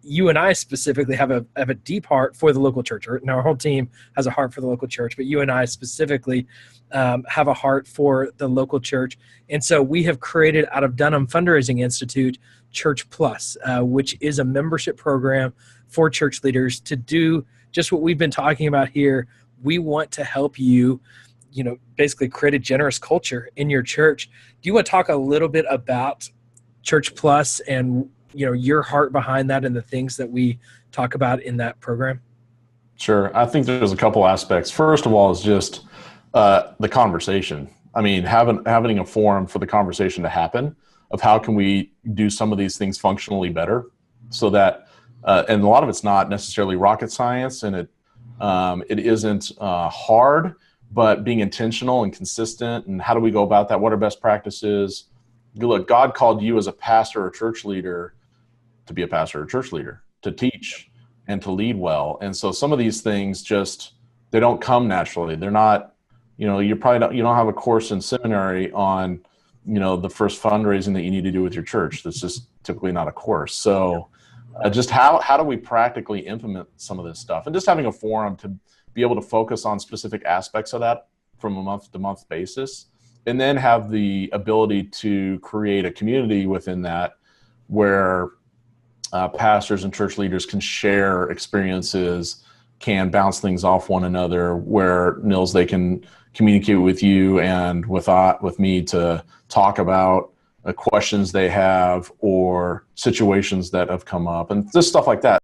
you and I specifically have a deep heart for the local church. Now, our whole team has a heart for the local church, but you and I specifically have a heart for the local church. And so we have created out of Dunham Fundraising Institute, ChurchPlus, which is a membership program for church leaders to do just what we've been talking about here. We want to help you, basically create a generous culture in your church. Do you want to talk a little bit about ChurchPlus and your heart behind that and the things that we talk about in that program? Sure. I think there's a couple aspects. First of all is just the conversation. I mean, having a forum for the conversation to happen of how can we do some of these things functionally better, so that and a lot of it's not necessarily rocket science, and it isn't hard, but being intentional and consistent. And how do we go about that? What are best practices? Look, God called you as a pastor or church leader to be a pastor or church leader, to teach and to lead well. And so some of these things they don't come naturally. They're not, you don't have a course in seminary on, the first fundraising that you need to do with your church. That's just typically not a course. So just how do we practically implement some of this stuff? And just having a forum to be able to focus on specific aspects of that from a month-to-month basis, and then have the ability to create a community within that where pastors and church leaders can share experiences, can bounce things off one another, where Nils, they can communicate with you and with me to talk about questions they have or situations that have come up and just stuff like that.